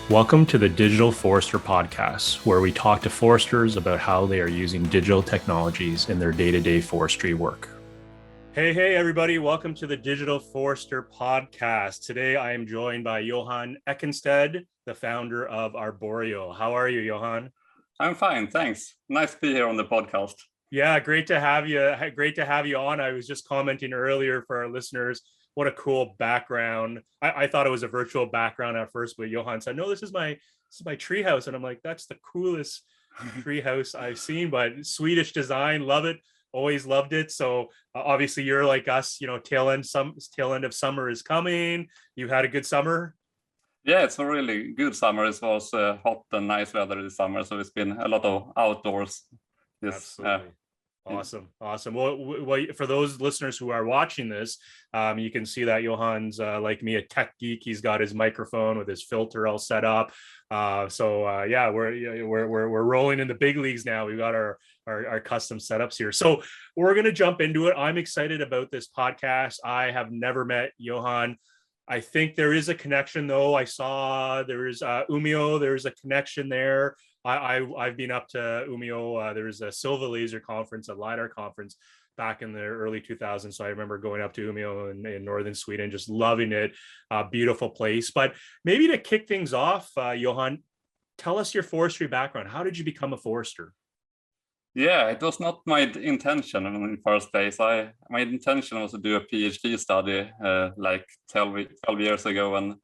Welcome to the Digital Forester Podcast, where we talk to foresters about how they are using digital technologies in their day-to-day forestry work. Hey, everybody. Welcome to the Digital Forester Podcast. Today, I am joined by Johan Ekenstedt, the founder of Arboreal. How are you, Johan? I'm fine, thanks. Nice to be here on the podcast. Yeah, great to have you. Great to have you on. I was just commenting earlier for our listeners. What a cool background. I thought it was a virtual background at first, but Johan said, "No, this is my treehouse," and I'm like, "That's the coolest treehouse I've seen." But Swedish design, love it. Always loved it. So obviously, you're like us. Tail end of summer is coming. You had a good summer. Yeah, it's a really good summer. It was hot and nice weather this summer, so it's been a lot of outdoors. Absolutely. Awesome. Well, for those listeners who are watching this, you can see that Johan's like me, a tech geek. He's got his microphone with his filter all set up. Yeah, we're rolling in the big leagues now. We've got our custom setups here. So we're gonna jump into it. I'm excited about this podcast. I have never met Johan. I think there is a connection, though. I saw there is Umeå. There's a connection there. I've been up to Umeå. There's a Silva Laser conference, a lidar conference back in the early 2000s. So I remember going up to Umeå in northern Sweden, just loving it. Beautiful place. But maybe to kick things off, Johan, tell us your forestry background. How did you become a forester? Yeah, it was not my intention in the first place. My intention was to do a PhD study like 12 years ago. And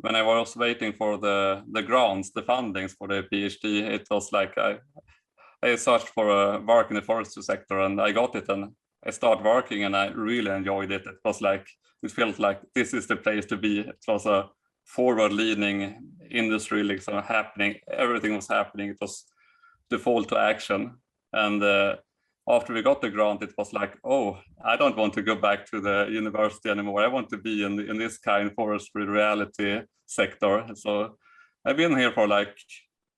when I was waiting for the grants, the fundings for the PhD, it was like I searched for a work in the forestry sector and I got it and I started working and I really enjoyed it. It felt like this is the place to be. It was a forward-leaning industry, like so happening. Everything was happening. It was the fall to action. And after we got the grant, it was like, oh, I don't want to go back to the university anymore. I want to be in this kind of forestry reality sector. So I've been here for like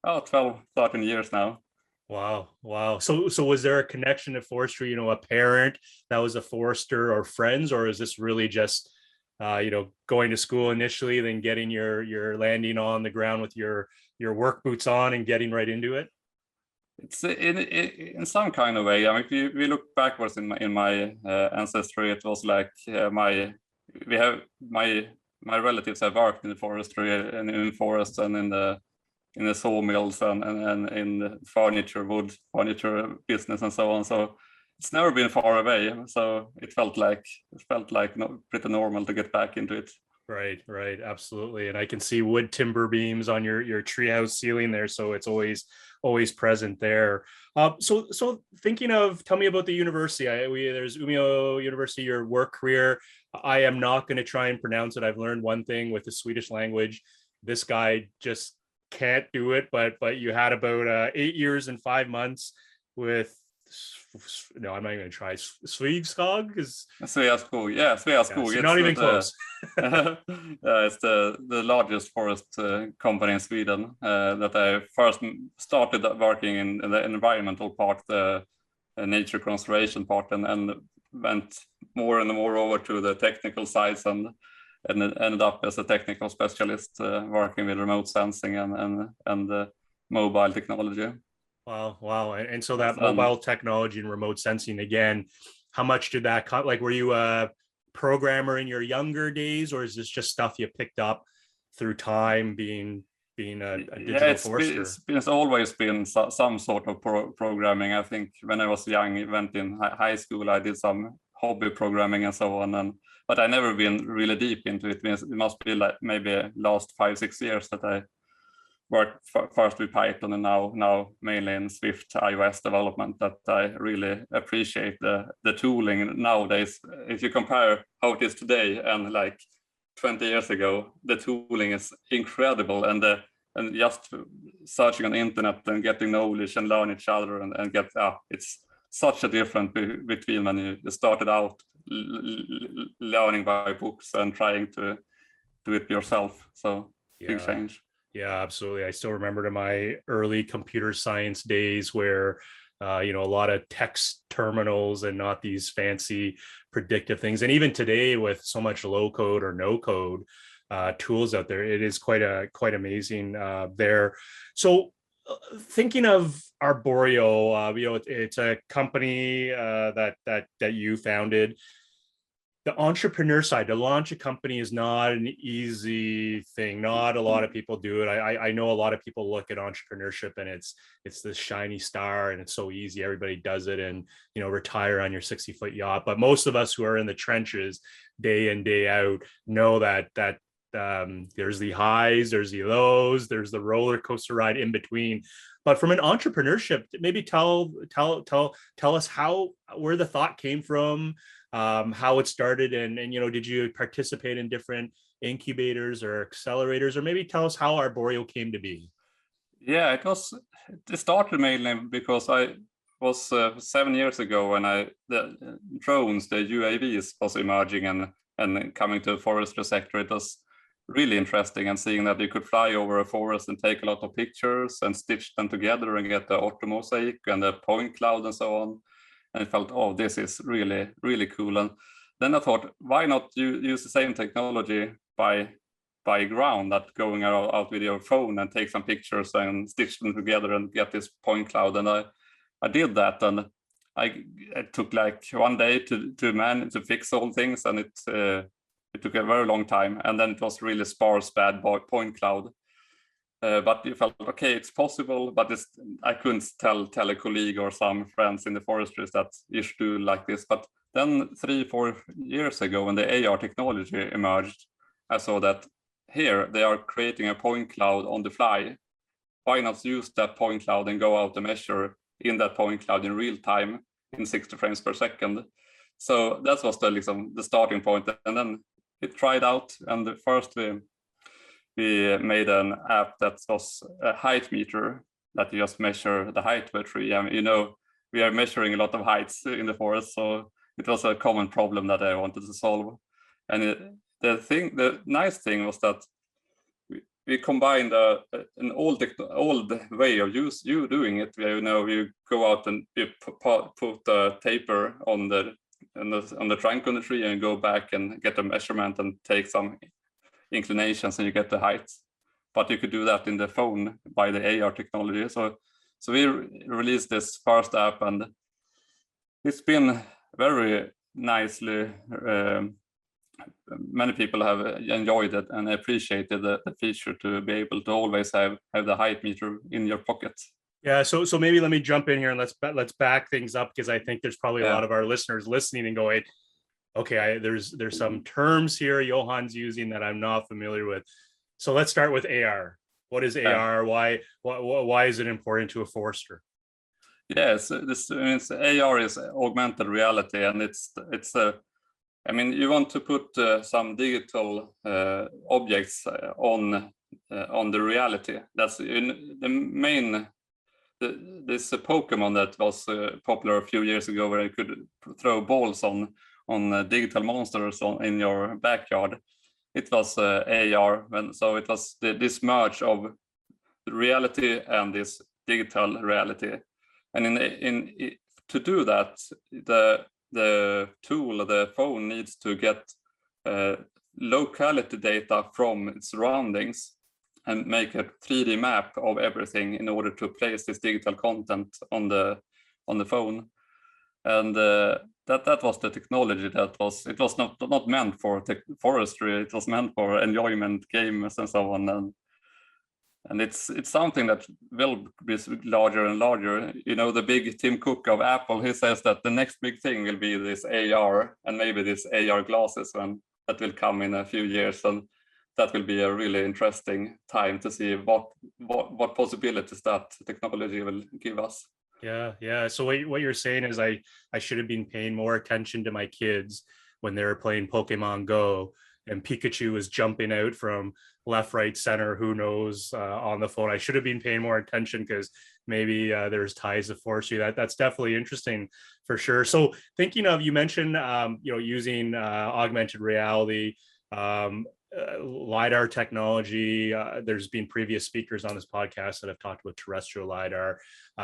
12, 13 years now. Wow. So was there a connection to forestry, a parent that was a forester or friends, or is this really just, going to school initially, then getting your landing on the ground with your work boots on and getting right into it? It's in some kind of way. I mean, if we look backwards in my ancestry, it was like my relatives have worked in the forestry and in forests and in the sawmills and in the wood furniture business and so on. So it's never been far away. So it felt like pretty normal to get back into it. Right, absolutely. And I can see wood timber beams on your treehouse ceiling there, so it's always present there. So tell me about the university. There's Umeå University, your work career. I am not going to try and pronounce it. I've learned one thing with the Swedish language. This guy just can't do it, but you had about 8 years and 5 months with, no, I'm not even going to try. Svegskog is Sveaskog. Yeah, Sveaskog. So not even close. It's the largest forest company in Sweden that I first started working in the environmental part, the nature conservation part, and went more and more over to the technical sides and ended up as a technical specialist working with remote sensing and mobile technology. Wow. And so that mobile technology and remote sensing, again, how much did that like, were you a programmer in your younger days, or is this just stuff you picked up through time being a digital forester? It's always been some sort of programming. I think when I was young, I went in high school, I did some hobby programming and so on, but I never been really deep into it. It must be like maybe last 5-6 years that I worked first with Python and now mainly in Swift iOS development, that I really appreciate the tooling nowadays. If you compare how it is today and like 20 years ago, the tooling is incredible, and just searching on the internet and getting knowledge and learn each other and get it's such a difference between when you started out learning by books and trying to do it yourself. So big change. Yeah, absolutely. I still remember to my early computer science days where, a lot of text terminals and not these fancy predictive things. And even today with so much low code or no code, tools out there. It is quite amazing there. So thinking of Arboreal, it's a company that you founded. The entrepreneur side, to launch a company is not an easy thing. Not a lot of people do it. I know a lot of people look at entrepreneurship and it's this shiny star and it's so easy. Everybody does it and, retire on your 60-foot yacht. But most of us who are in the trenches day in, day out know that there's the highs, there's the lows, there's the roller coaster ride in between. But from an entrepreneurship, maybe tell us where the thought came from, how it started, and did you participate in different incubators or accelerators, or maybe tell us how Arboreal came to be? Yeah, it started mainly because I was 7 years ago when the drones, the UAVs was emerging and coming to the forestry sector. It was really interesting, and seeing that you could fly over a forest and take a lot of pictures and stitch them together and get the auto mosaic and the point cloud and so on. And I felt, oh, this is really, really cool. And then I thought, why not use the same technology by ground, that going out with your phone and take some pictures and stitch them together and get this point cloud. And I did that, and it took like 1 day to manage to fix all things, and it took a very long time. And then it was really sparse, bad point cloud. But you felt, okay, it's possible, but I couldn't tell a colleague or some friends in the forestries that you should do like this. But then 3-4 years ago, when the AR technology emerged, I saw that here they are creating a point cloud on the fly. Why not use that point cloud and go out and measure in that point cloud in real time in 60 frames per second? So that was the starting point. And then it tried out, and first we made an app that was a height meter, that you just measure the height of a tree. I mean, we are measuring a lot of heights in the forest, so it was a common problem that I wanted to solve. And the nice thing was that we combined an old way of you doing it. You go out and you put a taper on the trunk of the tree and go back and get a measurement and take some inclinations, and you get the height. But you could do that in the phone by the AR technology. So we released this first app, and it's been very nicely. Many people have enjoyed it and appreciated the feature to be able to always have the height meter in your pocket. Yeah, so maybe let me jump in here and let's back things up, because I think there's probably a lot of our listeners listening and going, okay, there's some terms here Johan's using that I'm not familiar with. So let's start with AR. What is AR? Why is it important to a forester? Yes, AR is augmented reality, and you want to put some digital objects on the reality. That's the main. This Pokemon that was popular a few years ago, where you could throw balls on digital monsters in your backyard. It was AR, so it was this merge of reality and this digital reality. And to do that, the tool, the phone, needs to get locality data from its surroundings and make a 3D map of everything in order to place this digital content on the phone. And that was the technology it was not meant for forestry. It was meant for enjoyment, games, and so on. And it's something that will be larger and larger. The big Tim Cook of Apple, he says that the next big thing will be this AR, and maybe this AR glasses, and that will come in a few years. And that will be a really interesting time to see what possibilities that technology will give us. Yeah. So what you're saying is I should have been paying more attention to my kids when they were playing Pokemon Go and Pikachu was jumping out from left, right, center, who knows, on the phone. I should have been paying more attention, because maybe there's ties of forestry. That's definitely interesting for sure. So thinking of, you mentioned using augmented reality, lidar technology. There's been previous speakers on this podcast that have talked about terrestrial lidar,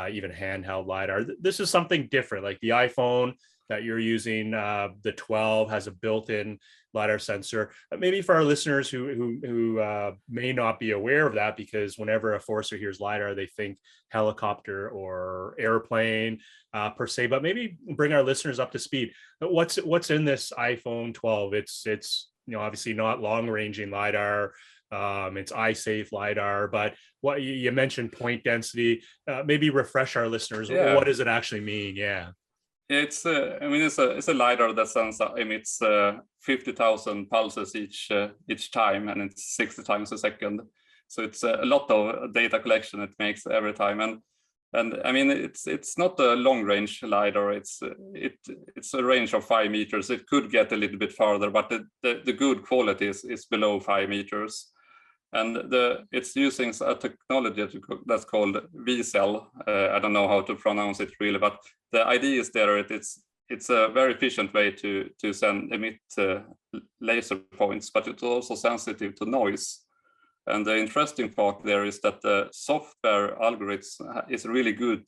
even handheld lidar. This is something different. Like the iPhone that you're using, the 12 has a built-in lidar sensor. Maybe for our listeners who may not be aware of that, because whenever a forester hears lidar, they think helicopter or airplane per se. But maybe bring our listeners up to speed. What's in this iPhone 12? It's obviously not long ranging lidar. It's eye safe lidar, but what you mentioned point density. Maybe refresh our listeners. Yeah. What does it actually mean? Yeah. It's it's a lidar that emits 50,000 pulses each time, and it's 60 times a second. So it's a lot of data collection it makes every time, and I mean it's not a long range lidar. It's a range of 5 meters. It could get a little bit farther, but the good quality is below 5 meters. And it's using a technology that's called VCell. I don't know how to pronounce it really, but the idea is there. It's a very efficient way to emit laser points, but it's also sensitive to noise. And the interesting part there is that the software algorithm is really good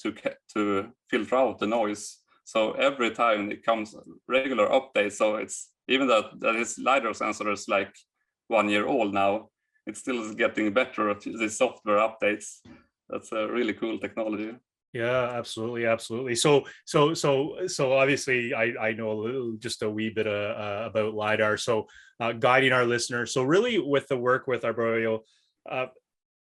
to filter out the noise. So every time it comes regular updates, so it's even that this lidar sensor is like 1 year old now. It's still getting better at the software updates. That's a really cool technology. Yeah, absolutely. So obviously I know just a wee bit about lidar. So guiding our listeners. So really with the work with Arboreal,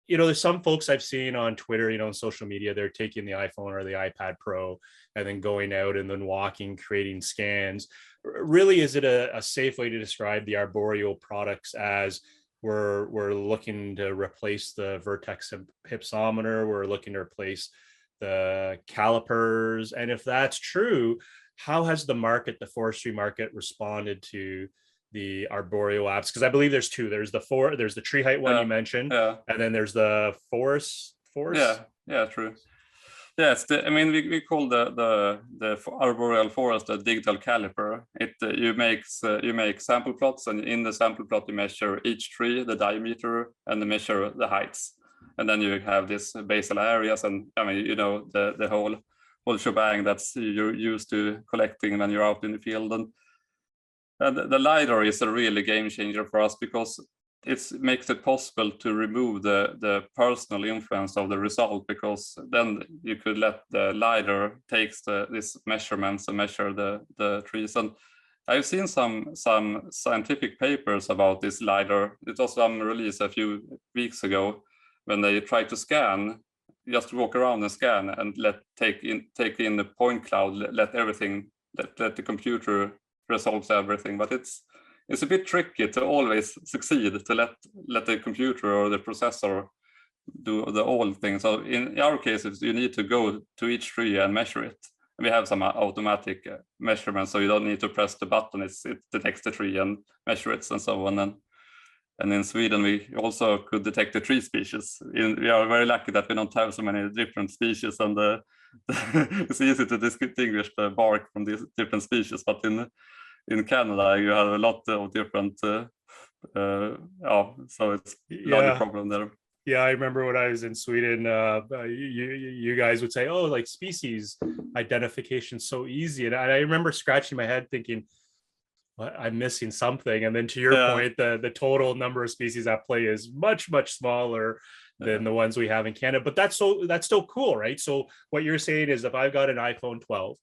there's some folks I've seen on Twitter, on social media, they're taking the iPhone or the iPad Pro and then going out and then walking, creating scans. Really, is it a safe way to describe the Arboreal products as we're looking to replace the Vertex hypsometer, we're looking to replace the calipers? And if that's true, how has the forestry market responded to the Arboreal apps? Because I believe there's two. There's the tree height one you mentioned, and then there's the forest. Yeah, true. Yes, we call the Arboreal forest a digital caliper. You make sample plots, and in the sample plot you measure each tree, the diameter, and you measure the heights, and then you have these basal areas, and the whole shebang that's you're used to collecting when you're out in the field. And the lidar is a really game changer for us because it makes it possible to remove the personal influence of the result, because then you could let the lidar takes these measurements and measure the trees. And I've seen some scientific papers about this lidar. It was released a few weeks ago when they tried to scan, just walk around and scan and take in the point cloud, let the computer resolves everything. But it's a bit tricky to always succeed to let the computer or the processor do the whole thing. So in our cases, you need to go to each tree and measure it. We have some automatic measurements, so you don't need to press the button. It detects the tree and measure it and so on. And in Sweden, we also could detect the tree species. We are very lucky that we don't have so many different species, and it's easy to distinguish the bark from these different species. But in Canada, you have a lot of different, so it's a larger problem there. Yeah, I remember when I was in Sweden, you guys would say, "Oh, like species identification so easy," and I remember scratching my head thinking, "What? I'm missing something." And then to your point, the total number of species at play is much smaller than the ones we have in Canada. But that's still cool, right? So what you're saying is, if I've got an iPhone 12.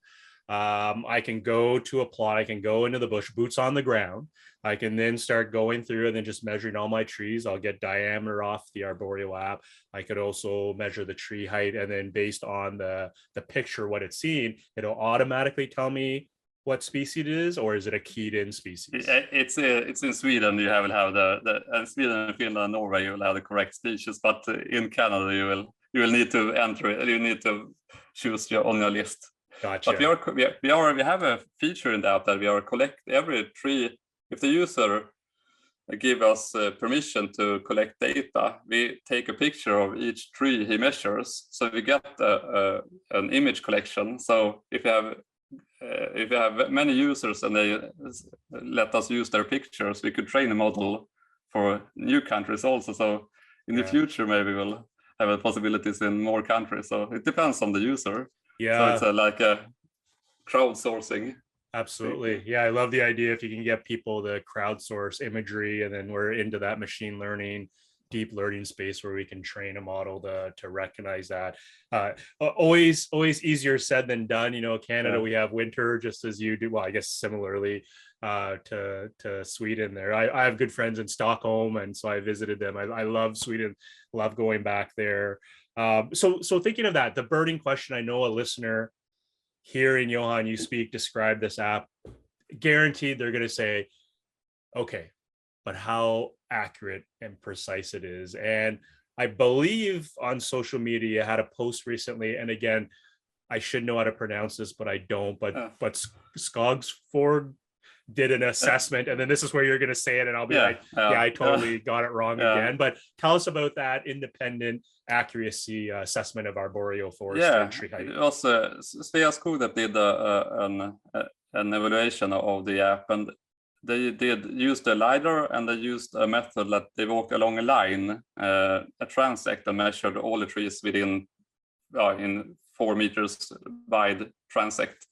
I can go to a plot, I can go into the bush, boots on the ground. I can then start going through and then just measuring all my trees. I'll get diameter off the Arboreal app. I could also measure the tree height, and then based on the picture, what it's seeing, it'll automatically tell me what species it is, or is it a keyed in species? It's in Sweden. You will have the Sweden, Finland, and Norway. You will have the correct species, but in Canada you will need to enter it. You need to choose on your list. Gotcha. But we have a feature in the app that we are collect every tree. If the user give us permission to collect data, we take a picture of each tree he measures, so we get an image collection. So if you have many users and they let us use their pictures, we could train a model for new countries also. So in the future, maybe we'll have possibilities in more countries. So it depends on the user. Yeah. So it's like a crowdsourcing. Absolutely. Yeah, I love the idea if you can get people to crowdsource imagery, and then we're into that machine learning, deep learning space where we can train a model to recognize that. Always easier said than done. Canada, Yeah. we have winter just as you do. Well, I guess similarly to Sweden there. I have good friends in Stockholm, and so I visited them. I love Sweden, love going back there. So thinking of that, the birding question, I know a listener hearing Johan you speak, describe this app, guaranteed they're going to say, okay, but how accurate and precise it is. And I believe on social media, you had a post recently, and again, I should know how to pronounce this, but I don't. But Skogsford did an assessment, and then this is where you're going to say it, and I'll be like, yeah, I totally got it wrong again. But tell us about that independent accuracy assessment of arboreal forest tree height. It was Sveaskog that did an evaluation of the app, and they did use the lidar, and they used a method that they walked along a line, a transect, and measured all the trees within in 4 meters wide transect.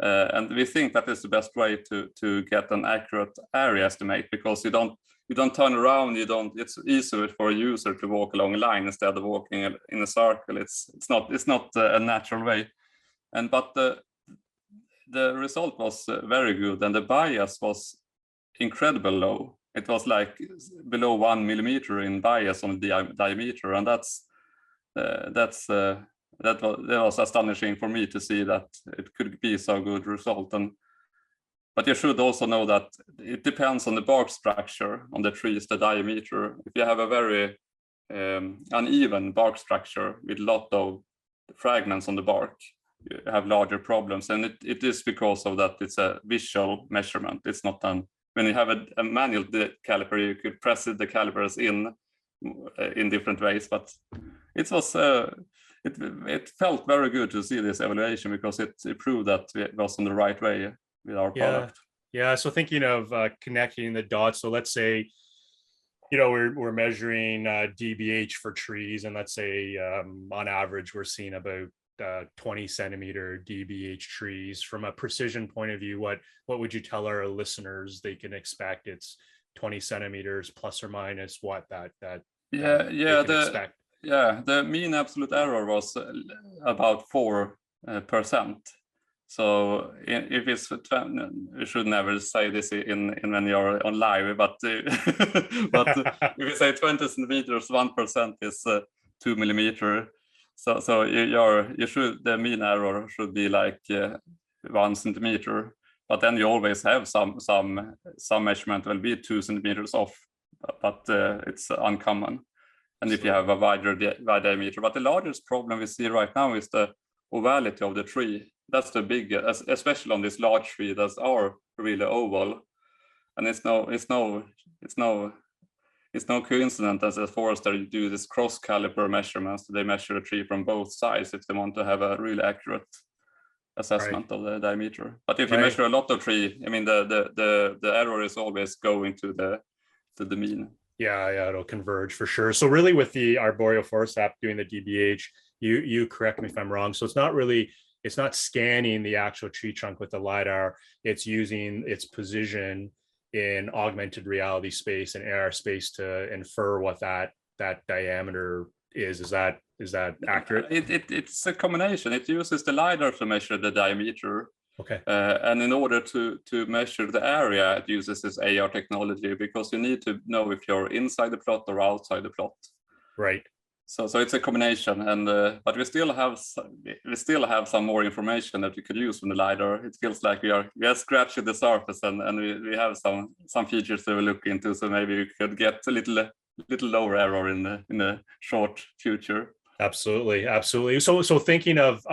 And we think that is the best way to get an accurate area estimate, because you don't turn around, it's easier for a user to walk along a line instead of walking in a circle. It's not a natural way. But the result was very good, and the bias was incredibly low. It was like below 1 millimeter in bias on the diameter, and that was astonishing for me to see that it could be so good result. But you should also know that it depends on the bark structure on the trees, the diameter. If you have a very uneven bark structure with a lot of fragments on the bark, you have larger problems. And it is because of that it's a visual measurement. It's not when you have a manual caliper, you could press the calipers in different ways. But it was it felt very good to see this evaluation, because it proved that it was on the right way with our product. Yeah. So thinking of connecting the dots. So let's say, we're measuring DBH for trees, and let's say on average we're seeing about 20 centimeter DBH trees. From a precision point of view, what would you tell our listeners they can expect? It's 20 centimeters plus or minus what that expect. Yeah, the mean absolute error was about 4%. So if it's, you should never say this in when you're on live, but but if you say 20 centimeters, 1% is 2 millimeter. So you should, the mean error should be like 1 centimeter, but then you always have some measurement will be 2 centimeters off, but it's uncommon. And if you have a wide diameter. But the largest problem we see right now is the ovality of the tree. That's the big, especially on this large tree that are really oval. And it's no coincidence as a forester do this cross caliper measurements. They measure a tree from both sides if they want to have a really accurate assessment of the diameter. But if you measure a lot of tree, I mean the error is always going to the mean. Yeah, it'll converge for sure. So really with the Arboreal Forest app doing the DBH, you correct me if I'm wrong. So it's not scanning the actual tree trunk with the lidar. It's using its position in augmented reality space and AR space to infer what that diameter is. Is that accurate? It's a combination. It uses the lidar to measure the diameter. Okay. And in order to measure the area, it uses this AR technology, because you need to know if you're inside the plot or outside the plot. Right. So it's a combination, and but we still have some more information that we could use from the lidar. It feels like we are scratching the surface, and we have some features to look into. So maybe we could get a little lower error in the short future. Absolutely. So thinking of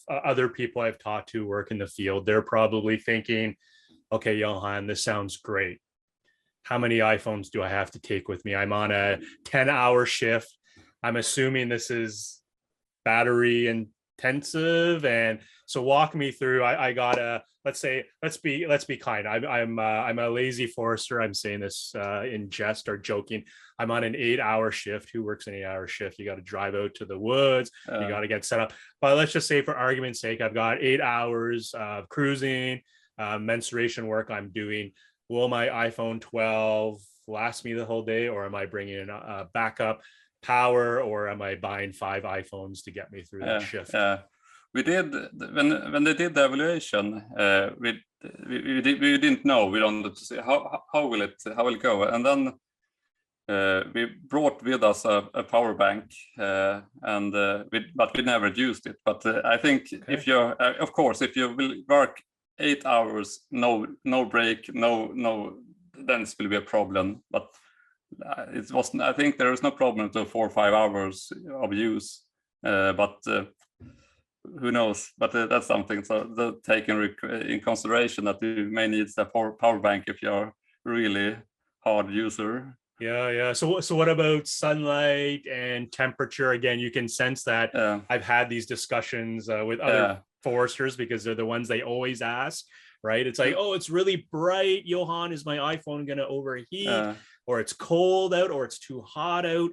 other people I've talked to work in the field, they're probably thinking, okay, Johan, this sounds great. How many iPhones do I have to take with me? I'm on a 10-hour shift. I'm assuming this is battery intensive, and so walk me through. I gotta, let's be kind. I'm a lazy forester. I'm saying this in jest or joking. I'm on an 8-hour shift. Who works an 8-hour shift? You got to drive out to the woods. You got to get set up. But let's just say, for argument's sake, I've got 8 hours of cruising. mensuration work I'm doing, will my iPhone 12 last me the whole day, or am I bringing in a backup power, or am I buying 5 iPhones to get me through that shift? We did when they did the evaluation. We didn't know. We don't see how will it go, and then we brought with us a power bank, but we never used it. But I think if you of course, if you will work 8 hours, no break, no, then it will be a problem. But it wasn't. I think there is no problem to 4 or 5 hours of use. But who knows? But that's something. So taking in consideration that you may need the power bank if you're really hard user. Yeah. So what about sunlight and temperature? Again, you can sense that. I've had these discussions with other foresters, because they're the ones they always ask, right? It's like, oh, it's really bright, Johan, is my iPhone going to overheat, or it's cold out, or it's too hot out?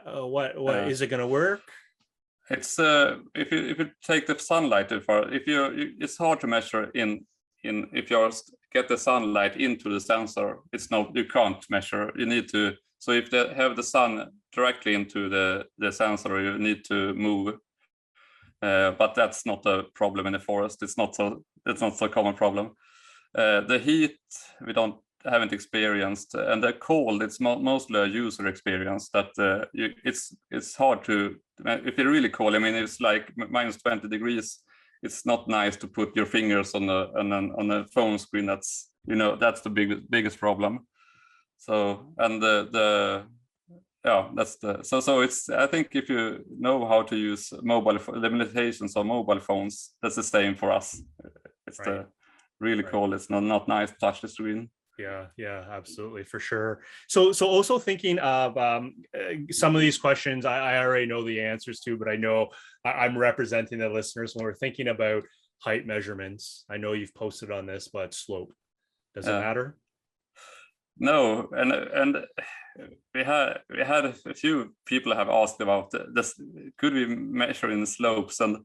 What is it going to work? It's if you take the sunlight too far, it's hard to measure if you get the sunlight into the sensor. You can't measure. You need to. So if they have the sun directly into the sensor, you need to move. But that's not a problem in the forest. It's not so common problem. The heat haven't experienced, and the cold, it's mostly a user experience. That it's hard to, if you're really cold. I mean, it's like minus 20 degrees. It's not nice to put your fingers on a phone screen. That's the biggest problem. So, and it's, I think if you know how to use the limitations of mobile phones, that's the same for us. It's really cold. It's not nice to touch the screen. Yeah, absolutely, for sure. So also thinking of some of these questions I already know the answers to, but I know I'm representing the listeners when we're thinking about height measurements. I know you've posted on this, but slope, does it matter? No, and we had a few people have asked about this. Could we measure in the slopes? And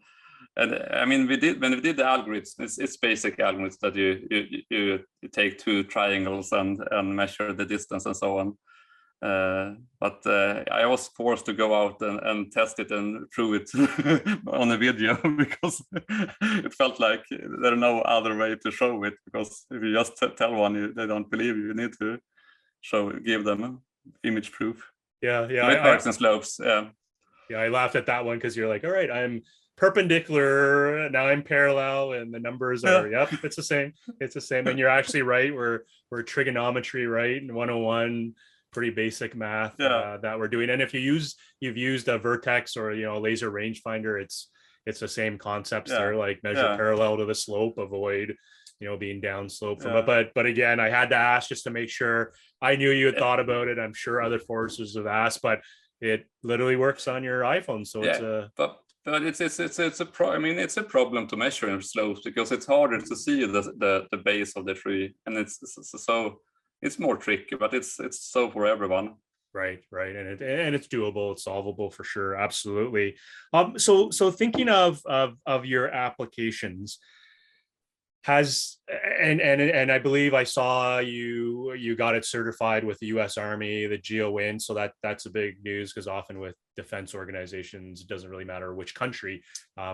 I mean, when we did the algorithms, it's basic algorithms that you take 2 triangles and measure the distance and so on. But I was forced to go out and test it and prove it on a video, because it felt like there's no other way to show it, because if you just tell one, they don't believe you. You need to give them image proof. Yeah. So it works in slopes. Yeah, I laughed at that one, because you're like, all right, I'm perpendicular, now I'm parallel, and the numbers are it's the same. And you're actually right, we're trigonometry, right, and 101, pretty basic math that we're doing. And if you've used a vertex or a laser rangefinder, it's the same concepts there, like measure parallel to the slope, avoid being downslope from it. But again, I had to ask just to make sure. I knew you had thought about it. I'm sure other foresters have asked, but it literally works on your iPhone, so but it's a problem to measure in slopes, because it's harder to see the base of the tree, and it's more tricky, but it's so for everyone. Right, and it's doable, it's solvable for sure, absolutely. So thinking of your applications, and I believe I saw you got it certified with the U.S. Army, the GeoWin, so that's a big news, because often with defense organizations, it doesn't really matter which country,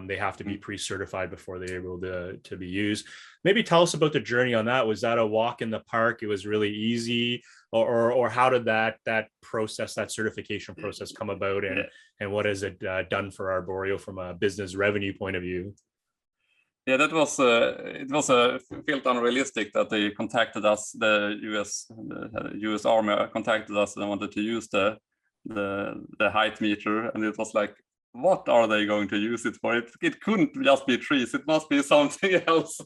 they have to be pre-certified before they're able to be used. Maybe tell us about the journey on that. Was that a walk in the park? It was really easy, or how did that process, that certification process, come about, and what has it done for Arboreal from a business revenue point of view? Yeah, it was felt unrealistic that they contacted us. The U.S. Army contacted us and wanted to use the height meter, and it was like, what are they going to use it for? It couldn't just be trees. It must be something else.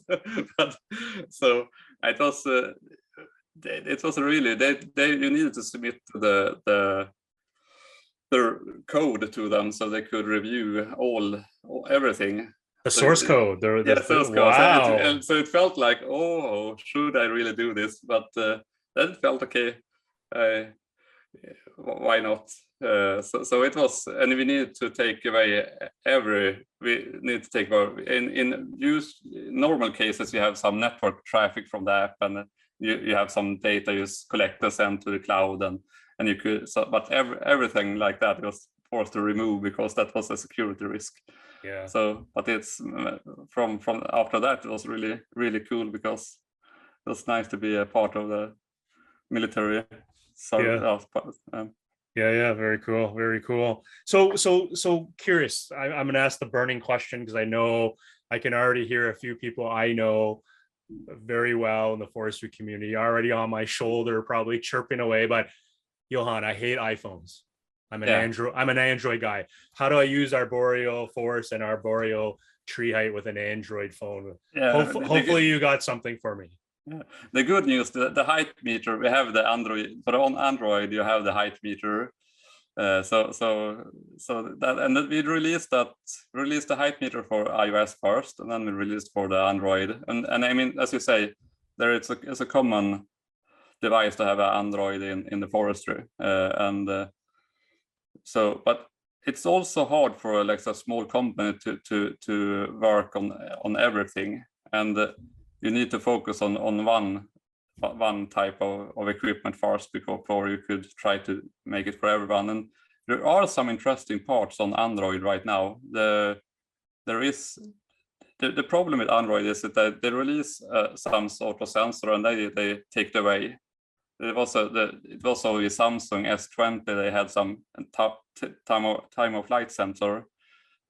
So it was really you needed to submit the code to them so they could review everything. The source code. The source code. Wow. So it felt like, oh, should I really do this? But then it felt okay. why not? So it was, and we need to take away in normal cases, you have some network traffic from the app, and you have some data you collect and send to the cloud, and you could, but everything like that was forced to remove because that was a security risk. Yeah. So, but it's from after that, it was really, really cool because it was nice to be a part of the military. Yeah, very cool, very cool. So curious. I'm going to ask the burning question because I know I can already hear a few people I know very well in the forestry community already on my shoulder, probably chirping away. But Johan, I hate iPhones. I'm an Android guy. How do I use Arboreal Forest and Arboreal Tree Height with an Android phone? Yeah, hopefully you got something for me. Yeah. The good news, the height meter, we have the Android, but on Android you have the height meter. So that, and we released the height meter for iOS first, and then we released for the Android. And I mean, as you say, it's a common device to have an Android in the forestry, so, but it's also hard for like a small company to work on everything, and you need to focus on one type of equipment first before you could try to make it for everyone. And there are some interesting parts on Android right now. The problem with Android is that they release some sort of sensor and they take it away. It was with Samsung S20, they had some time of flight sensor,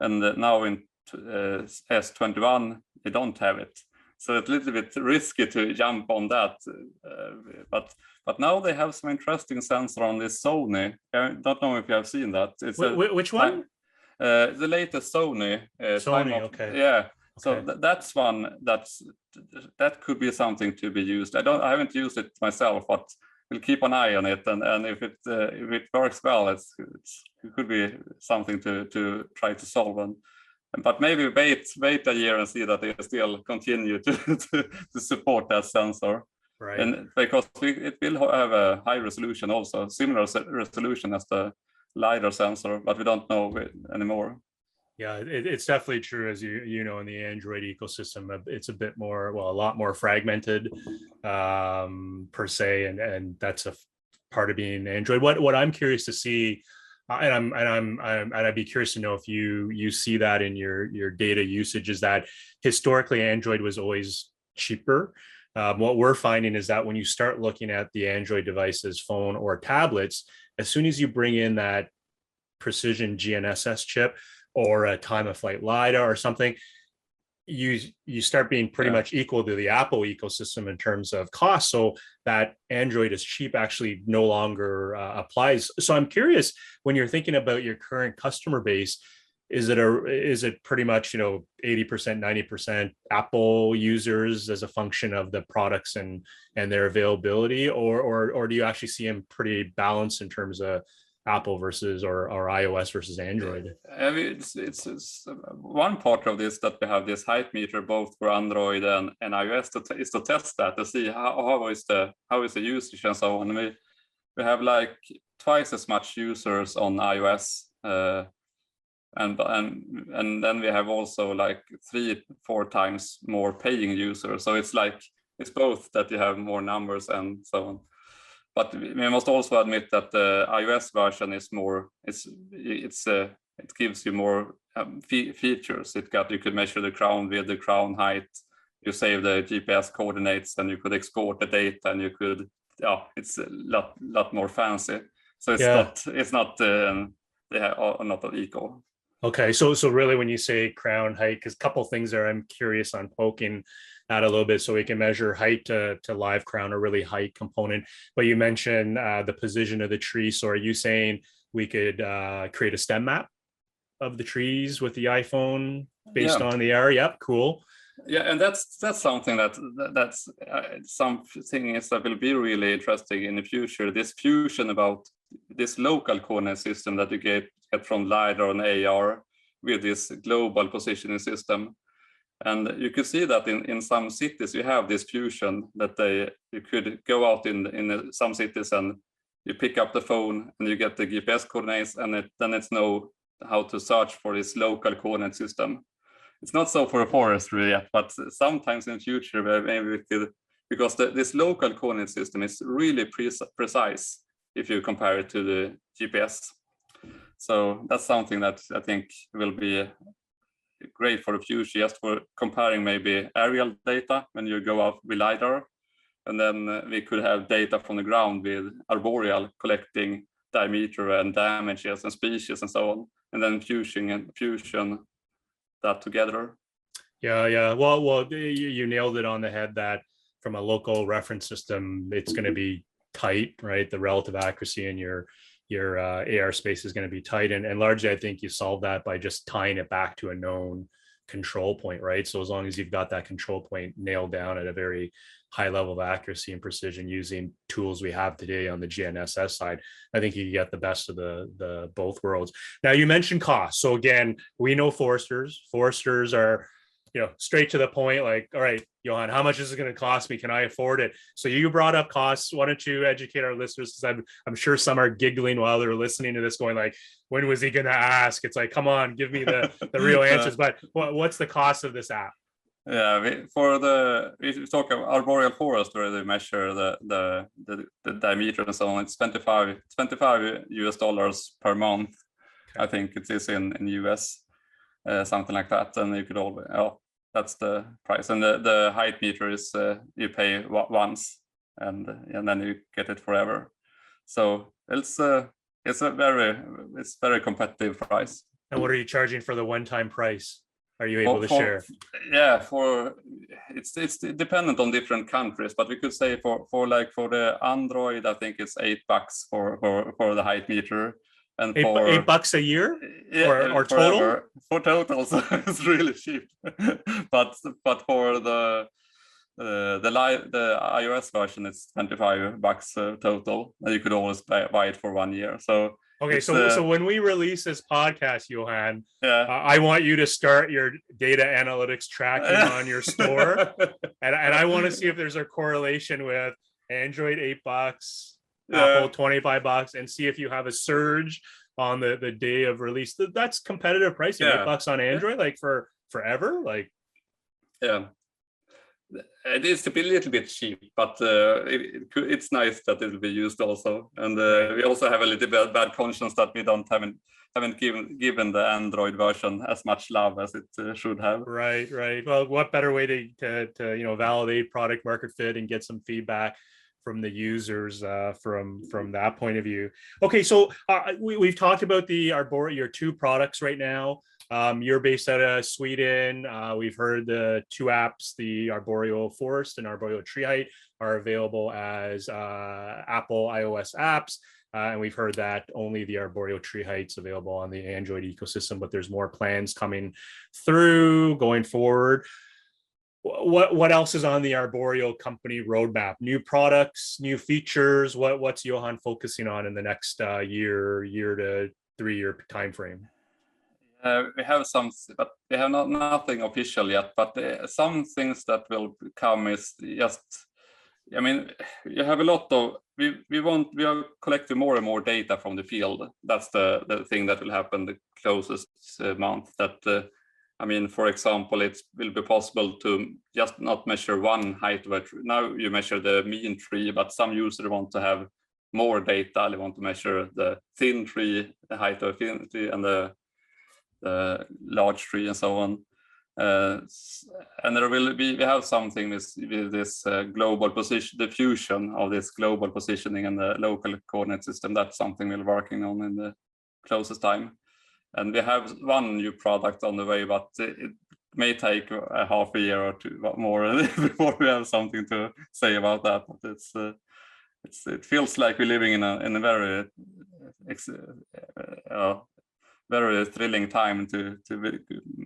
and now in S21 they don't have it. So it's a little bit risky to jump on that, but now they have some interesting sensor on this Sony. I don't know if you have seen that. It's which one? The latest Sony. Sony, okay. Yeah. Okay. So that's one that could be something to be used. I haven't used it myself, but we'll keep an eye on it. And if it works well, it could be something to try to solve. But maybe wait a year and see that they still continue to support that sensor. Right. And because it will have a high resolution also, similar resolution as the lidar sensor, but we don't know anymore. Yeah, it's definitely true, as you know, in the Android ecosystem, it's a bit more, well, a lot more fragmented per se, and that's a part of being Android. What I'm curious to see, and I'd be curious to know if you see that in your data usage, is that historically Android was always cheaper. What we're finding is that when you start looking at the Android devices, phone or tablets, as soon as you bring in that precision GNSS chip or a time of flight lidar or something, you start being pretty much equal to the Apple ecosystem in terms of cost. So that Android is cheap actually no longer applies. So I'm curious, when you're thinking about your current customer base, is it pretty much 80%, 90% Apple users as a function of the products and their availability, or do you actually see them pretty balanced in terms of Apple versus or iOS versus Android? I mean, it's one part of this that we have this height meter both for Android and iOS is to test that, to see how is the usage and so on. We have like twice as much users on iOS, and then we have also like 3-4 times more paying users. So it's both that you have more numbers and so on. But we must also admit that the iOS version is more. It gives you more features. You could measure the crown width, the crown height. You save the GPS coordinates, and you could export the data, and you could. It's a lot more fancy. So it's not they are not equal. Okay, so really, when you say crown height, because a couple things there I'm curious on poking at a little bit, so we can measure height to live crown, or really height component. But you mentioned the position of the tree. So are you saying we could create a stem map of the trees with the iPhone based on the area? Yep, cool. Yeah, and that's something that's something that will be really interesting in the future. This fusion about this local coordinate system that you get from lidar and AR with this global positioning system. And you could see that in some cities you have this fusion that you could go out in some cities and you pick up the phone and you get the GPS coordinates, and then it's know how to search for this local coordinate system. It's not so for a forestry yet, but sometimes in the future, maybe we could, because this local coordinate system is really precise if you compare it to the GPS. So that's something that I think will be great for the future, just for comparing maybe aerial data when you go out with lidar, and then we could have data from the ground with Arboreal collecting diameter and damages and species and so on, and then fusion that together. Yeah. Well, you nailed it on the head that from a local reference system, it's going to be tight, right? The relative accuracy in your AR space is going to be tight, and largely I think you solve that by just tying it back to a known control point, right? So as long as you've got that control point nailed down at a very high level of accuracy and precision using tools we have today on the GNSS side, I think you get the best of the both worlds. Now you mentioned cost. So again, we know foresters are, straight to the point, like, all right, Johan, how much is it going to cost me? Can I afford it? So you brought up costs. Why don't you educate our listeners? Because I'm sure some are giggling while they're listening to this, going like, when was he going to ask? It's like, come on, give me the real answers. But what's the cost of this app? Yeah, if you talk about Arboreal forest, where they measure the diameter and so on, it's $25 US per month. Okay. I think it is in US, something like that. And you could always, that's the price. And the height meter is you pay once, and then you get it forever. So it's very competitive price. And what are you charging for the one-time price? Are you able to share? Yeah, it's dependent on different countries, but we could say for the Android, I think it's $8 for the height meter, and $8 a year, or total? For total, so it's really cheap. but for the iOS version, it's $25 total, and you could always buy it for 1 year. So. Okay, so when we release this podcast, Johan, I want you to start your data analytics tracking on your store, and I want to see if there's a correlation with Android $8, Apple $25, and see if you have a surge on the day of release. That's competitive pricing. $8 on Android, like for forever, like. Yeah. It is a little bit cheap, but it's nice that it will be used also. And we also have a little bit bad conscience that we haven't given the Android version as much love as it should have. Right. Well, what better way to validate product market fit and get some feedback from the users from that point of view. Okay, so we've talked about the Arboreal, your two products right now. You're based out of Sweden. We've heard the two apps, the Arboreal Forest and Arboreal Tree Height, are available as Apple iOS apps. And we've heard that only the Arboreal Tree Height's available on the Android ecosystem, but there's more plans coming through going forward. What else is on the Arboreal company roadmap? New products, new features? What's Johan focusing on in the next year to 3 year time frame? We have some, but we have nothing official yet. But some things that will come is just, I mean, you have a lot of, we are collecting more and more data from the field. That's the thing that will happen the closest month. That I mean, for example, it will be possible to just not measure one height of a tree. Now you measure the mean tree, but some users want to have more data. They want to measure the thin tree, the height of a thin tree, and the large tree, and so on. And there will be, we have something with this global position, the fusion of this global positioning and the local coordinate system. That's something we're working on in the closest time. And we have one new product on the way, but it may take a half a year or two more before we have something to say about that. But it feels like we're living in a very very thrilling time to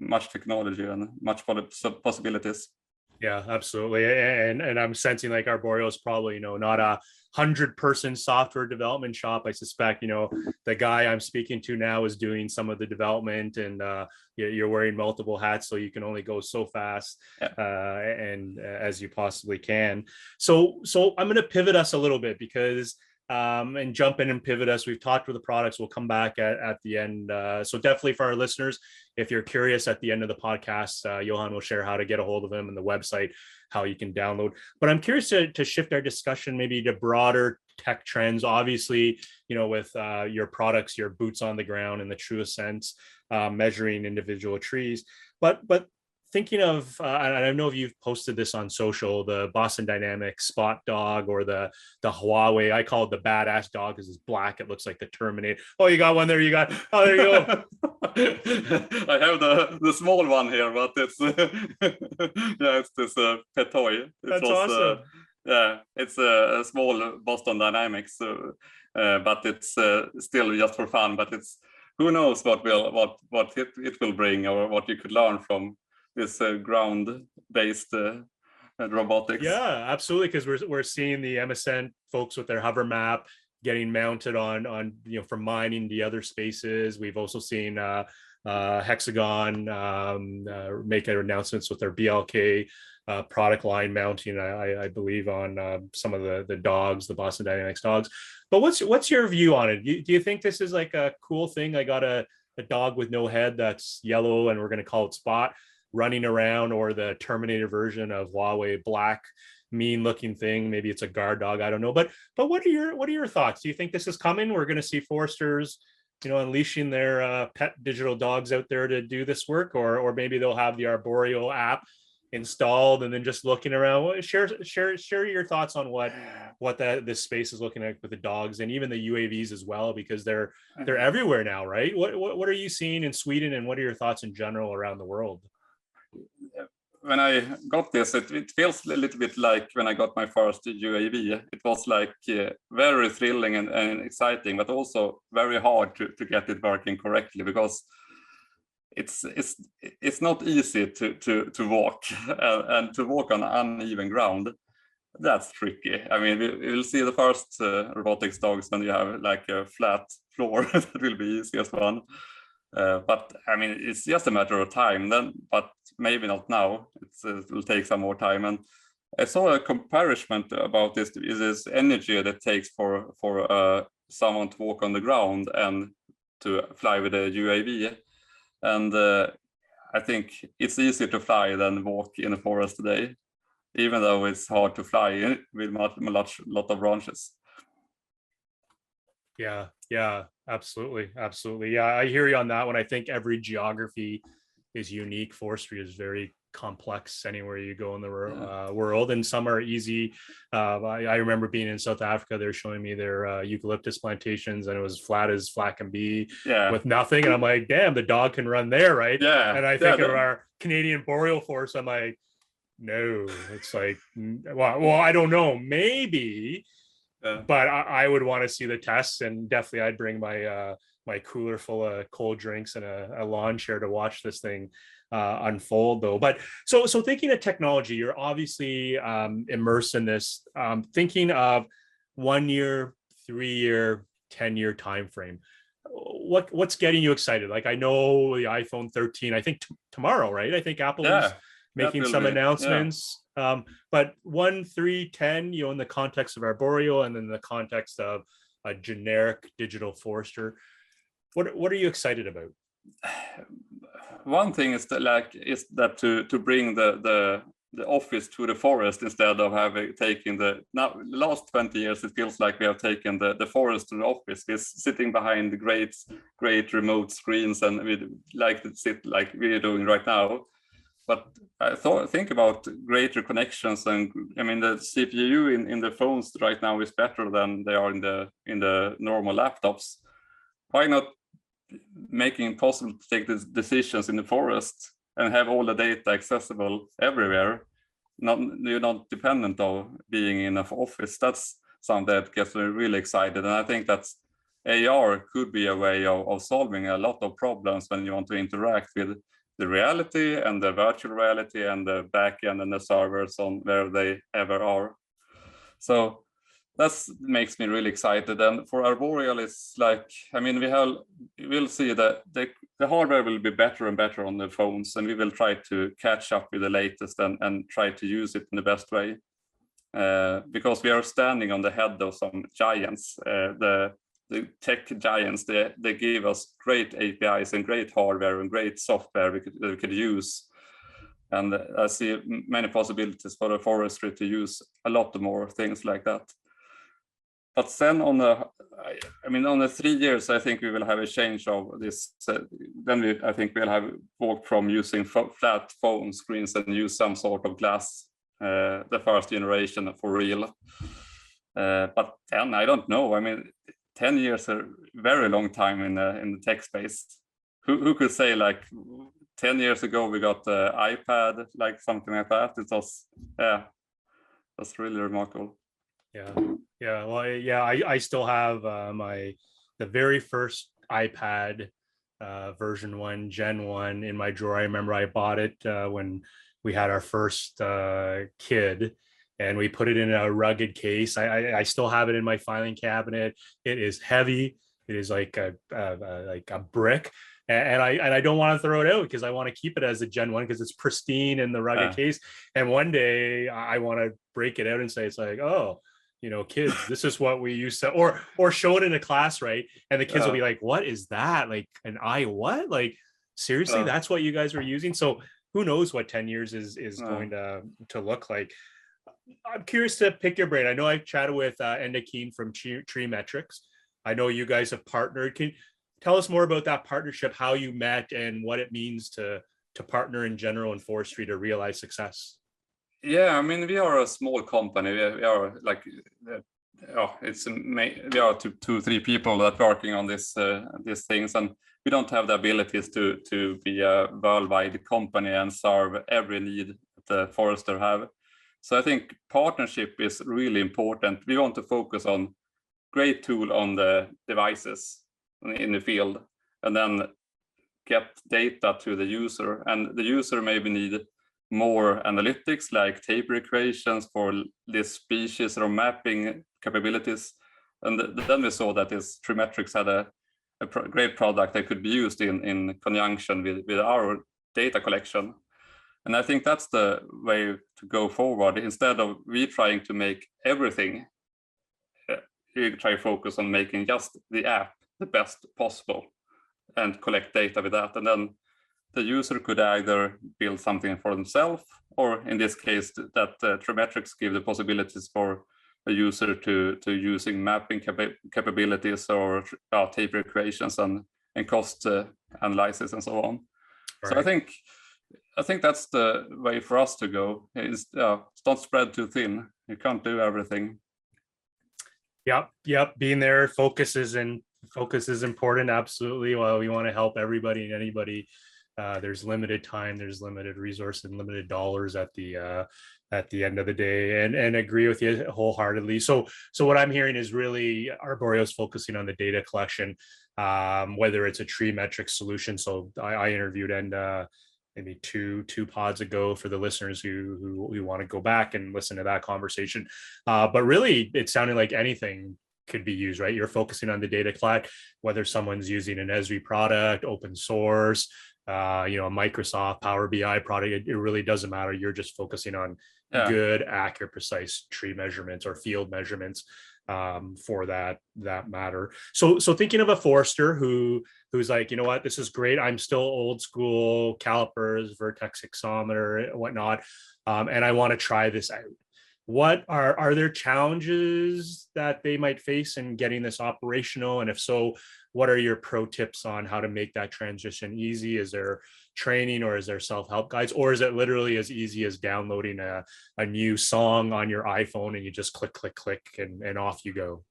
much technology and much possibilities. Yeah, absolutely. And I'm sensing like Arboreal is probably, not a 100-person software development shop. I suspect, the guy I'm speaking to now is doing some of the development, and you're wearing multiple hats, so you can only go so fast and as you possibly can. So I'm going to pivot us a little bit, because and jump in and pivot us. We've talked with the products. We'll come back at the end. So definitely for our listeners, if you're curious at the end of the podcast, Johan will share how to get a hold of him and the website, how you can download. But I'm curious to shift our discussion maybe to broader tech trends. Obviously, with your products, your boots on the ground in the truest sense, measuring individual trees. But thinking of, and I know if you've posted this on social, the Boston Dynamics Spot Dog or the Huawei, I call it the badass dog because it's black. It looks like the Terminator. Oh, you got one there. Oh, there you go. I have the small one here, but it's it's this pet toy. That's awesome. It's a small Boston Dynamics, but it's still just for fun. But it's who knows what it will bring or what you could learn from this ground-based robotics. Yeah, absolutely. Because we're seeing the MSN folks with their hover map getting mounted on from mining the other spaces. We've also seen Hexagon make announcements with their BLK product line mounting, I believe, on some of the dogs, the Boston Dynamics dogs. But what's your view on it? Do you think this is like a cool thing? I got a dog with no head that's yellow, and we're going to call it Spot, running around, or the Terminator version of Huawei, black, mean looking thing. Maybe it's a guard dog. I don't know. But what are your thoughts? Do you think this is coming? We're going to see foresters, unleashing their pet digital dogs out there to do this work, or maybe they'll have the Arboreal app installed and then just looking around. Share your thoughts on what this space is looking like with the dogs and even the UAVs as well, because they're everywhere now, right? What are you seeing in Sweden, and what are your thoughts in general around the world? When I got this, it feels a little bit like when I got my first UAV. It was like very thrilling and exciting, but also very hard to get it working correctly, because it's not easy to walk and to walk on uneven ground. That's tricky. I mean, we'll see the first robotics dogs when you have like a flat floor. That will be easiest one. But I mean, it's just a matter of time then, but maybe not now. It will take some more time. And I saw a comparison about this energy that takes for someone to walk on the ground and to fly with a UAV. And I think it's easier to fly than walk in a forest today, even though it's hard to fly with lot of branches. Yeah, absolutely. Yeah, I hear you on that one. I think every geography is unique. Forestry is very complex anywhere you go in the world, and some are easy. I remember being in South Africa. They're showing me their eucalyptus plantations, and it was flat as flat can be, with nothing. And I'm like, damn, the dog can run there, right? Yeah. And I think of our Canadian boreal forest. I'm like, no, it's like, well, I don't know, maybe. But I would want to see the tests, and definitely I'd bring my cooler full of cold drinks and a lawn chair to watch this thing unfold, though. But so thinking of technology, you're obviously immersed in this. Thinking of 1 year, 3 year, 10-year time frame. What's getting you excited? Like, I know the iPhone 13. I think tomorrow, right? I think Apple is making some announcements. But 1, 3, 10, in the context of Arboreal, and then the context of a generic digital forester, what are you excited about? One thing is that to bring the office to the forest instead of taking the last 20 years. It feels like we have taken the forest to the office. We're sitting behind great remote screens, and we like to sit like we're doing right now. But I think about greater connections, and I mean the CPU in the phones right now is better than they are in the normal laptops. Why not making it possible to take these decisions in the forest and have all the data accessible everywhere? You're not dependent on being in an office. That's something that gets me really excited, and I think that AR could be a way of solving a lot of problems when you want to interact with the reality and the virtual reality and the backend and the servers on where they ever are. So that makes me really excited. And for Arboreal, it's like, I mean, we'll see that the hardware will be better and better on the phones, and we will try to catch up with the latest and try to use it in the best way. because we are standing on the head of some giants. The tech giants, they give us great APIs and great hardware and great software that we could use. And I see many possibilities for the forestry to use a lot more things like that. But then on the 3 years, I think we will have a change of this. Then I think we'll have walked from using flat phone screens and use some sort of glass, the first generation for real. But then I don't know. I mean, 10 years are a very long time in the tech space. Who could say like 10 years ago we got the iPad, like something like that? It was, yeah, that's really remarkable. Yeah. Well, yeah, I still have the very first iPad, version 1, Gen 1 in my drawer. I remember I bought it when we had our first kid, and we put it in a rugged case. I still have it in my filing cabinet. It is heavy. It is like a brick. And I don't want to throw it out because I want to keep it as a Gen 1 because it's pristine in the rugged case. And one day I want to break it out and say, it's like, oh, kids, this is what we used to, or show it in a class, right? And the kids will be like, what is that? Like what? Like, seriously, that's what you guys were using? So who knows what 10 years is going to look like. I'm curious to pick your brain. I know I've chatted with Enda Keen from Tree Metrics. I know you guys have partnered. Can you tell us more about that partnership, how you met and what it means to partner in general in forestry to realize success? Yeah, I mean, we are a small company. We are like, we are 2-3 people that are working on these things, and we don't have the abilities to be a worldwide company and serve every need the forester have. So I think partnership is really important. We want to focus on great tool on the devices in the field, and then get data to the user, and the user maybe need more analytics like taper equations for this species or mapping capabilities. And then we saw that this Treemetrics had a great product that could be used in conjunction with our data collection. And I think that's the way to go forward. Instead of we trying to make everything, we try to focus on making just the app the best possible and collect data with that. And then the user could either build something for themselves, or in this case, that Treemetrics give the possibilities for a user to using mapping capabilities or taper equations and cost analysis and so on. Right. So I think that's the way for us to go. Is don't spread too thin. You can't do everything. Yep. Being there, focus is important. Absolutely. Well, we want to help everybody and anybody. There's limited time, there's limited resource, and limited dollars at the end of the day, and agree with you wholeheartedly. So what I'm hearing is really Arboreal is focusing on the data collection, whether it's a Treemetrics solution. So I interviewed Enda maybe two pods ago for the listeners who want to go back and listen to that conversation. But really, it sounded like anything could be used, right? You're focusing on the data collect, whether someone's using an Esri product, open source, a Microsoft Power BI product, it really doesn't matter. You're just focusing on good, accurate, precise tree measurements or field measurements for that matter. So thinking of a forester who's like, you know what, this is great. I'm still old school, calipers, vertex axometer, and whatnot, and I want to try this out. What are there challenges that they might face in getting this operational? And if so, what are your pro tips on how to make that transition easy? Is there training, or is there self-help guides, or is it literally as easy as downloading a new song on your iPhone and you just click and off you go?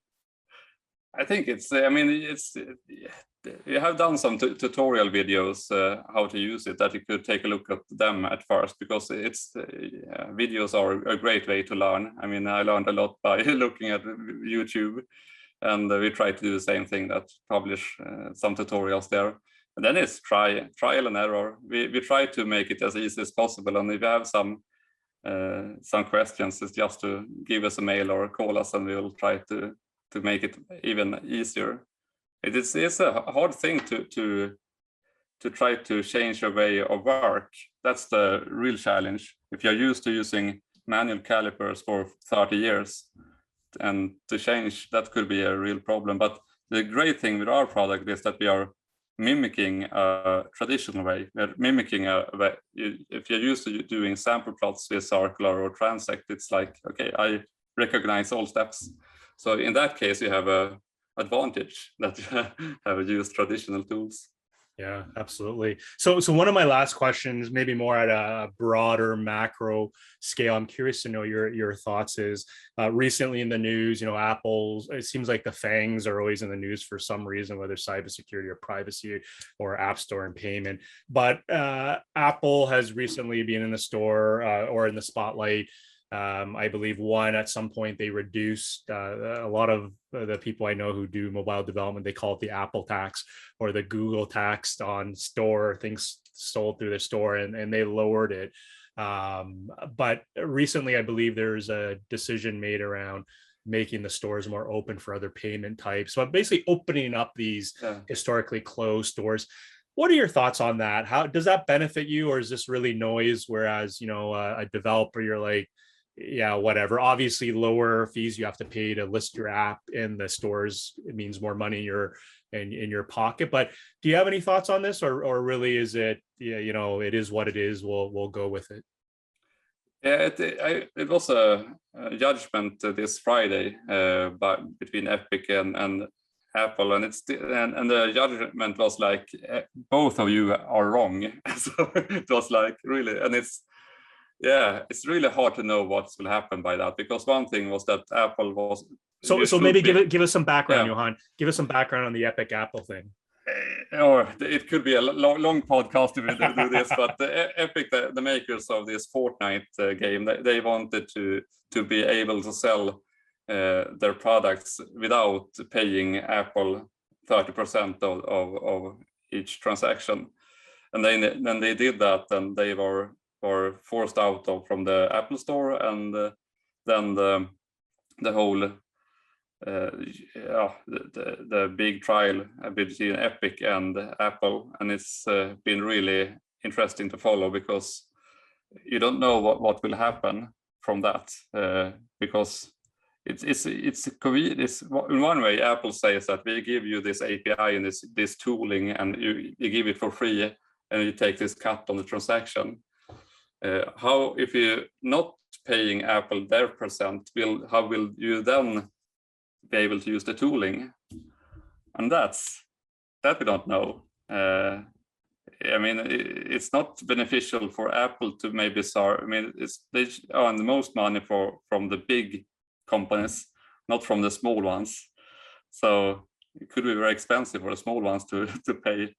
I think you have done some tutorial videos how to use it, that you could take a look at them at first, because videos are a great way to learn. I mean, I learned a lot by looking at YouTube, and we try to do the same thing, that publish some tutorials there. And then it's trial and error. We try to make it as easy as possible, and if you have some questions, it's just to give us a mail or call us, and we'll try to make it even easier. It's a hard thing to try to change your way of work. That's the real challenge. If you're used to using manual calipers for 30 years. And to change, that could be a real problem. But the great thing with our product is that we are mimicking a traditional way. We're mimicking a way. If you're used to doing sample plots with circular or transect, it's like, okay, I recognize all steps. So in that case, you have a advantage that you have used traditional tools. Yeah, absolutely. So one of my last questions, maybe more at a broader macro scale, I'm curious to know your thoughts is recently in the news, Apple's, it seems like the FANGs are always in the news for some reason, whether cybersecurity or privacy or app store and payment. But Apple has recently been in the store or in the spotlight. I believe at some point they reduced a lot of the people I know who do mobile development, they call it the Apple tax or the Google tax on store things sold through the store, and they lowered it. But recently, I believe there's a decision made around making the stores more open for other payment types. So I'm basically opening up these historically closed stores. What are your thoughts on that? How does that benefit you, or is this really noise? Whereas, a developer, you're like, yeah, whatever. Obviously, lower fees you have to pay to list your app in the stores. It means more money in your pocket. But do you have any thoughts on this, or really is it, it is what it is. We'll go with it. Yeah, it was a judgment this Friday between Epic and Apple, and and the judgment was like, both of you are wrong. So it was like, really, and it's really hard to know what will happen by that, because one thing was that Apple was so maybe give us some background, Johan. Give us some background on the Epic Apple thing. Or it could be a long podcast if we do this, but Epic, the makers of this Fortnite game, they wanted to be able to sell their products without paying Apple 30% of each transaction, and then they did that, and they were forced out from the Apple Store, and then the whole the big trial between Epic and Apple, and it's been really interesting to follow, because you don't know what will happen from that, because it's in one way Apple says that we give you this API and this tooling, and you give it for free, and you take this cut on the transaction. How, if you're not paying Apple their percent, how will you then be able to use the tooling? And that we don't know. I mean, it's not beneficial for Apple to maybe start. I mean, they earn the most money from the big companies, not from the small ones. So it could be very expensive for the small ones to pay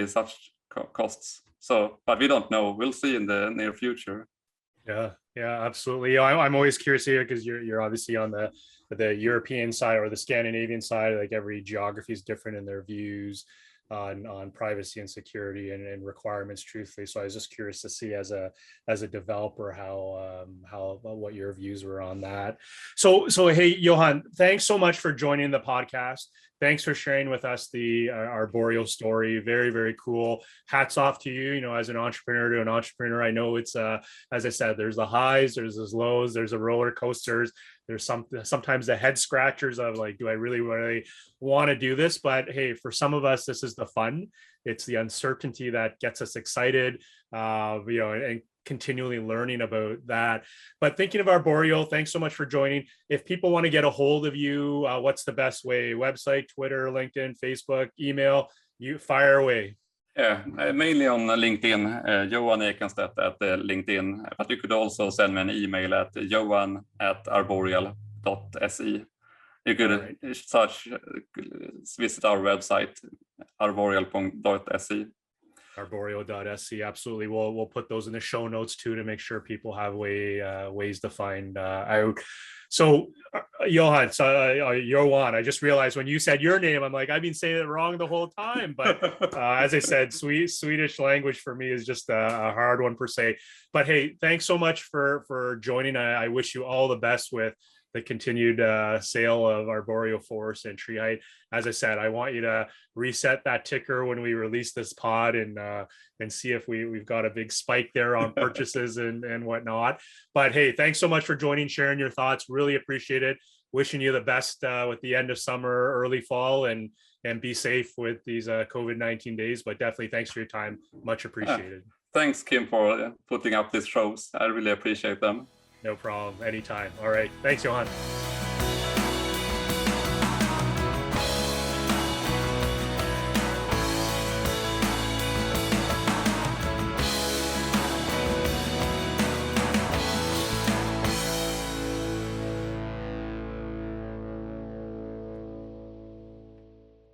such costs. So, but we don't know. We'll see in the near future. Yeah, absolutely. I'm always curious here, because you're obviously on the European side or the Scandinavian side. Like, every geography is different in their views on privacy and security and requirements, truthfully. So I was just curious to see as a developer how what your views were on that. So hey, Johan, thanks so much for joining the podcast. Thanks for sharing with us the Arboreal story. Very, very cool. Hats off to you. As an entrepreneur to an entrepreneur, I know it's as I said, there's the highs, there's the lows, there's the roller coasters. There's sometimes the head scratchers of like, do I really want to do this? But hey, for some of us, this is the fun. It's the uncertainty that gets us excited, and continually learning about that. But thinking of Arboreal, thanks so much for joining. If people want to get a hold of you, what's the best way? Website, Twitter, LinkedIn, Facebook, email? You fire away. Yeah, mainly on LinkedIn, Johan Ekenstedt at LinkedIn. But you could also send me an email at johan@arboreal.se. You could visit our website, arboreal.se. Arboreal.se. Absolutely. We'll put those in the show notes too, to make sure people have ways to find out. So Johan, Johan, I just realized when you said your name, I'm like, I've been saying it wrong the whole time. But as I said, Swedish language for me is just a hard one per se. But hey, thanks so much for joining. I wish you all the best with the continued sale of Arboreal Forest and Tree Height. As I said, I want you to reset that ticker when we release this pod and see if we've got a big spike there on purchases and whatnot. But hey, thanks so much for joining, sharing your thoughts. Really appreciate it. Wishing you the best with the end of summer, early fall, and be safe with these COVID-19 days. But definitely thanks for your time. Much appreciated. Thanks, Kim, for putting up these shows. I really appreciate them. No problem. Anytime. All right. Thanks, Johan.